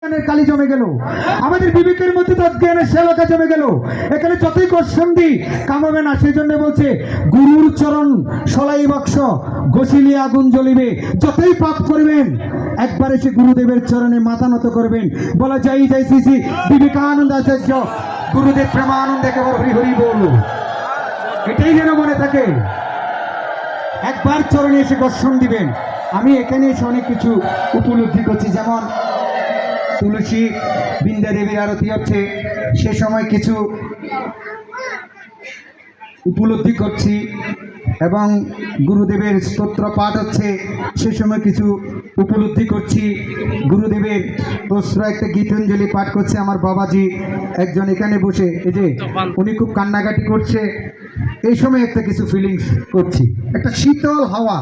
কালি জমে গেল, আমাদের বিবেকের মধ্যে তজ্ঞানের শ্যালকা জমে গেল। এখানে যতই কর্ষণ দিই কামাবে না। সেই জন্য বলছে গুরুর চরণ সলাই বাক্স ঘষিলিয়ে আগুন জ্বলিবে। যতই পাপ করবেন একবার এসে গুরুদেবের চরণে মাথা নত করবেন। বলা যাই যাই শ্রী শ্রী বিবেকানন্দ আচার্য গুরুদেব প্রেমানন্দে কেবল হরি হরি বল। এটাই যেন মনে থাকে। একবার চরণে এসে দর্শন দিবেন। আমি এখানে এসে অনেক কিছু উপলব্ধি করছি, যেমন তুলসী বৃন্দা দেবীর আরতি হচ্ছে, সে সময় কিছু উপলব্ধি করছি, এবং গুরুদেবের স্তোত্র পাঠ হচ্ছে, সে সময় কিছু উপলব্ধি করছি। গুরুদেবের প্রশ্রয় একটা গীতাঞ্জলি পাঠ করছে আমার বাবাজি একজন এখানে বসে, এই যে উনি খুব কান্নাকাটি করছে। এই সময় একটা কিছু ফিলিংস করছি, একটা শীতল হাওয়া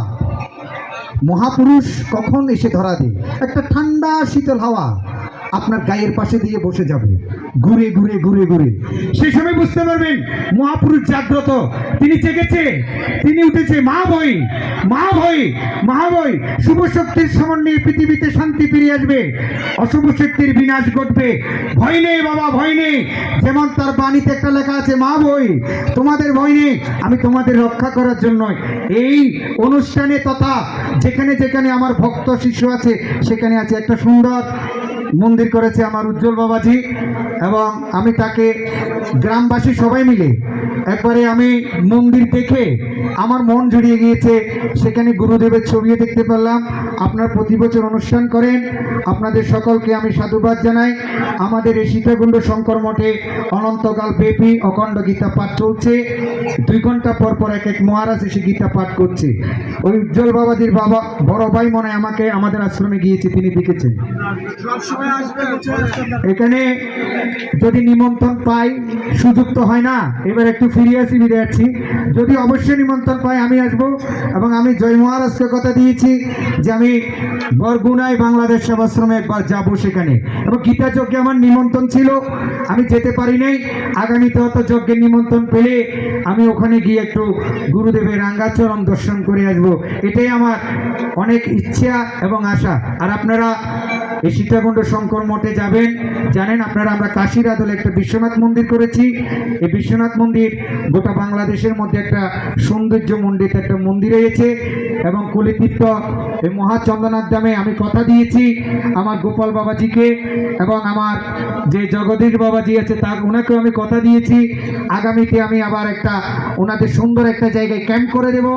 মহাপুরুষ কখন এসে ধরা দেয়। একটা ঠান্ডা শীতল হাওয়া আপনার গায়ের পাশে দিয়ে বসে যাবে, ঘুরে ঘুরে ঘুরে ঘুরে। সেই সময় বুঝতে পারবেন মহাপুরুষ জাগ্রত, তিনি জেগেছে, তিনি উঠেছে। মা বই মা বই মা বই শুভ শক্তির সমন্বয়ে পৃথিবীতে শান্তি ফিরে আসবে, অশুভ শক্তির বিনাশ ঘটবে। ভয় নেই বাবা, ভয় নেই। যেমন তার বাণীতে একটা লেখা আছে, মা বই তোমাদের ভয় নেই, আমি তোমাদের রক্ষা করার জন্য এই অনুষ্ঠানে তথা যেখানে যেখানে আমার ভক্ত শিষ্য আছে সেখানে আছে। একটা সুন্দর মন্দির করেছে আমার উজ্জ্বল বাবাজি, এবং আমি তাকে গ্রামবাসী সবাই মিলে একবারে আমি মন্দির দেখে আমার মন জুড়িয়ে গিয়েছে। সেখানে গুরুদেবের ছবিও দেখতে পেলাম। আপনারা প্রতি বছর অনুষ্ঠান করেন, আপনাদের সকলকে আমি সাধুবাদ জানাই। আমাদের এই সীতাকুণ্ড শঙ্কর মঠে অনন্তকাল ব্যাপী অখণ্ড গীতা পাঠ চলছে। 2 ঘন্টা পর পর এক এক মহারাজ এসে গীতা পাঠ করছে। ওই উজ্জ্বল বাবাজির বাবা বড় ভাই মনে আমাকে আমাদের আশ্রমে গিয়েছে, তিনি দেখেছেন। এখানে যদি নিমন্ত্রণ পাই, সুযোগ তো হয় না, এবার একটু ফিরে আসি, ফিরে আসছি। যদি অবশ্যই নিমন্ত্রণ পাই আমি আসবো, এবং আমি জয় মহারাজকে কথা দিয়েছি যে আমি বরগুনায় বাংলাদেশ সেবাশ্রমে একবার যাব সেখানে, এবং গীতা যজ্ঞে আমার নিমন্ত্রণ ছিল, আমি যেতে পারি নাই। আগামীতে হয়তো যজ্ঞের নিমন্ত্রণ পেলে আমি ওখানে গিয়ে একটু গুরুদেবের রাঙ্গাচরণ দর্শন করে আসবো। এটাই আমার অনেক ইচ্ছা এবং আশা। আর আপনারা এই সীতাকুণ্ড শঙ্কর মঠে যাবেন, জানেন আপনারা আমরা কাশীর আদলে একটা বিশ্বনাথ মন্দির করেছি। এই বিশ্বনাথ মন্দির গোটা বাংলাদেশের মধ্যে একটা সৌন্দর্য মণ্ডিত একটা মন্দির হয়েছে, এবং কলিতীর্থ এই মহাচন্দ্রনাথ ধামে আমি কথা দিয়েছি আমার গোপাল বাবাজিকে, এবং আমার যে জগদীশ বাবাজি আছে তার ওনাকেও আমি কথা দিয়েছি। আগামীতে আমি আবার একটা ওনাদের সুন্দর একটা জায়গায় ক্যাম্প করে দেব,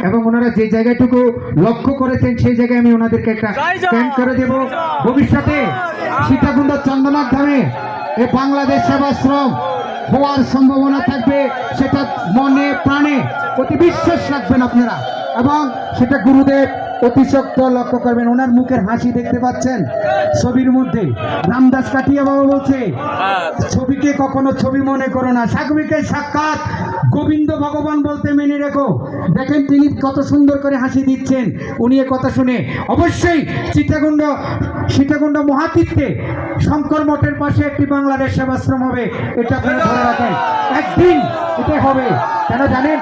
এবং ওনারা যে জায়গাটুকু লক্ষ্য করেছেন সেই জায়গায় আমি ওনাদেরকে একটা ক্যাম্প করে দেব। ভবিষ্যতে সীতাকুণ্ড চন্দ্রনাথ ধামে এই বাংলাদেশ সেবাশ্রম হওয়ার সম্ভাবনা থাকবে, সেটা মনে প্রাণে অতি বিশ্বাস রাখবেন আপনারা, এবং সেটা গুরুদেব অতি শক্ত লক্ষ্য করবেন। ওনার মুখের হাসি দেখতে পাচ্ছেন ছবির মধ্যে। রামদাস কাঠিয়া বাবা বলছে, ছবিকে কখনো ছবি মনে করো না, সাগবিকে সাক্ষাৎ গোবিন্দ ভগবান বলতে মেনে রেখো। দেখেন তিনি কত সুন্দর করে হাসি দিচ্ছেন। উনি এ কথা শুনে অবশ্যই সীতাকুণ্ড মহাতীর্থে শঙ্কর মঠের পাশে একটি বাংলাদেশ সেবাশ্রম হবে, এটা আপনারা ধরে রাখেন। একদিন এটা হবে। কেন জানেন?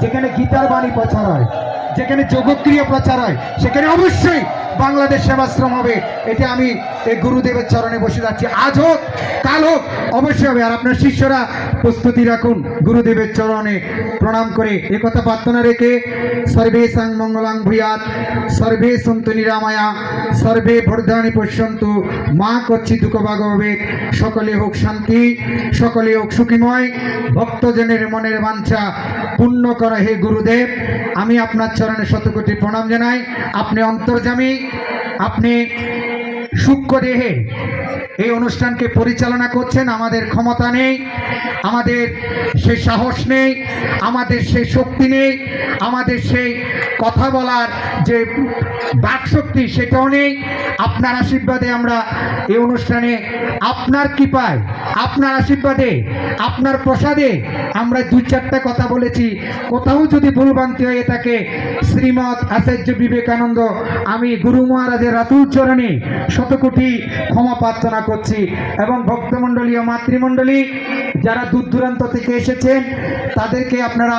যেখানে গীতার বাণী প্রচার হয়, যেখানে যোগক্রিয়া প্রচার হয়, সেখানে অবশ্যই বাংলাদেশ সেবাশ্রম হবে। এটা আমি এই গুরুদেবের চরণে বসে যাচ্ছি। আজ হোক কাল হোক অবশ্যই হবে। আর আপনার শিষ্যরা প্রস্তুতি রাখুন গুরুদেবের চরণে প্রণাম করে। এ কথা প্রার্থনা রেখে সর্বেষাং মঙ্গলাং ভূয়াৎ, সর্বে সন্তু নিরাময়া, সর্বে ভর্ধানি পশ্যন্তু, মা করছি দুঃখ ভাগবে, সকলে হোক শান্তি, সকলে হোক সুখীময়, ভক্তজনের মনের বাঞ্ছা পূর্ণ করা হে গুরুদেব। আমি আপনার চরণে শতকোটি প্রণাম জানাই। আপনি অন্তর্যামী, আপনি সূক্ষ্ম দেহে এই অনুষ্ঠানকে পরিচালনা করছেন। আমাদের ক্ষমতা নেই, আমাদের সেই সাহস নেই, আমাদের সেই শক্তি নেই, আমাদের সেই কথা বলার যে বাকশক্তি সেটাও নেই। আপনার আশীর্বাদে আমরা এই অনুষ্ঠানে আপনার কৃপায় আপনার আশীর্বাদে, আপনার প্রসাদে আমরা দুই চারটা কথা বলেছি। কোথাও যদি ভুলভ্রান্তি হয়ে থাকে, শ্রীমৎ আচার্য বিবেকানন্দ, আমি গুরু মহারাজের রাতুল চরণে শতকোটি ক্ষমা প্রার্থনা করছি। এবং ভক্তমণ্ডলী ও মাতৃমণ্ডলী যারা দূর দূরান্ত থেকে এসেছেন, তাদেরকে আপনারা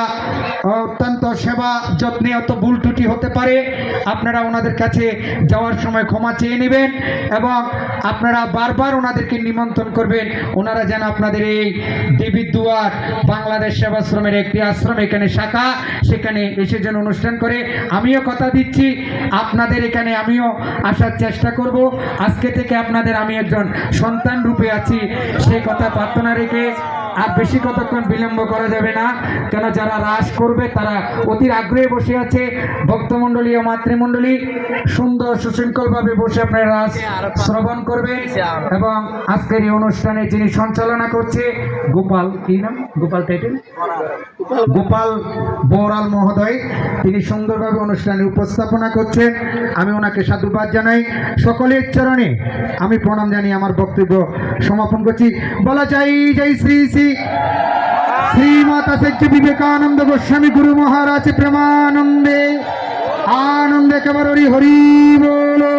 অত্যন্ত সেবা যত্নে অত ভুল ত্রুটি হতে পারে, আপনারা ওনাদের কাছে যাওয়ার সময় ক্ষমা চেয়ে নেবেন এবং আপনারা বারবার ওনাদেরকে নিমন্ত্রণ করবেন, ওনারা যেন আপনাদের এই দেবীর দুয়ার বাংলাদেশ সেবাশ্রমের একটি আশ্রম, এখানে শাখা, সেখানে এসে যেন অনুষ্ঠান করে। আমিও কথা দিচ্ছি আপনাদের এখানে আমিও আসার চেষ্টা করব। আজকে থেকে আপনাদের আমি একজন সন্তান রূপে আছি, সেই কথা প্রার্থনা রেখে আর বেশি কতক্ষণ বিলম্ব করা যাবে না, কেন যারা রাস করবে তারা অতির আগ্রহে বসে আছে। ভক্তমণ্ডলী ও মাতৃমণ্ডলী সুন্দর সুশৃঙ্খলভাবে বসে আপনারা রাস শ্রবণ করবেন। এবং আজকের এই অনুষ্ঠানে যিনি সঞ্চালনা করছে গোপাল, কি নাম, গোপাল টাইটেল, গোপাল বড়াল মহোদয়, তিনি সুন্দরভাবে অনুষ্ঠানে উপস্থাপনা করছেন। আমি ওনাকে সাধুবাদ জানাই। সকলের চরণে আমি প্রণাম জানিয়ে আমার বক্তব্য সমাপন করছি। বলা যাই জয় শ্রী শ্রী শ্রীমৎ আচার্য বিবেকানন্দ গোস্বামী গুরু মহারাজ প্রেমানন্দে আনন্দে কেবল হরি হরি বলো।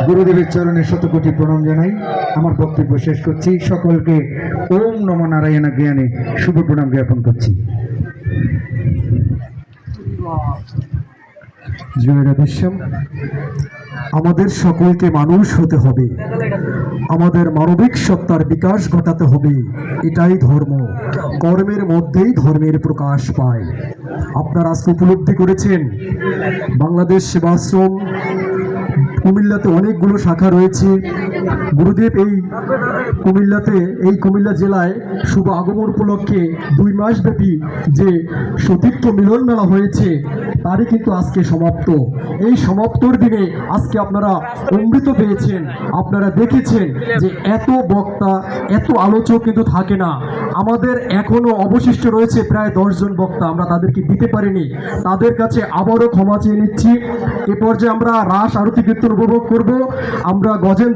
গুরুদেবের চরণে শতকোটি প্রণাম জানাই, আমার বক্তব্য শেষ করছি। সকলকে ওম নমো নারায়ণ জ্ঞানে শুভ প্রণাম জ্ঞাপন করছি। জয় রাধেশ্যাম। আমাদের সকলকে মানুষ হতে হবে, আমাদের মানবিক সত্তার বিকাশ ঘটাতে হবে, এটাই ধর্ম। কর্মের মধ্যেই ধর্মের প্রকাশ পায়। আপনারা আজকে উপলব্ধি করেছেন বাংলাদেশ সেবাশ্রম কুমিল্লাতে অনেকগুলো শাখা রয়েছে। গুরুদেব এই কুমিল্লা জেলায় শুভ আগমন উপলক্ষে 2 মাস ব্যাপী যে সতীর্থ মিলন মেলা হয়েছে, তারই কিন্তু আজকে সমাপ্ত। এই সমাপ্তর দিনে আজকে আপনারা অমৃত পেয়েছেন। আপনারা দেখেছেন যে এত বক্তা, এত আলোচক কিন্তু থাকে না। আমাদের এখনো অবশিষ্ট রয়েছে প্রায় 10 জন বক্তা, আমরা তাদেরকে দিতে পারিনি। তাদের কাছে আবারও ক্ষমা চেয়ে নিচ্ছি। এ পর্যায়ে আমরা রাস আরতি কীর্তন উপভোগ করব। আমরা গজেন্দ্র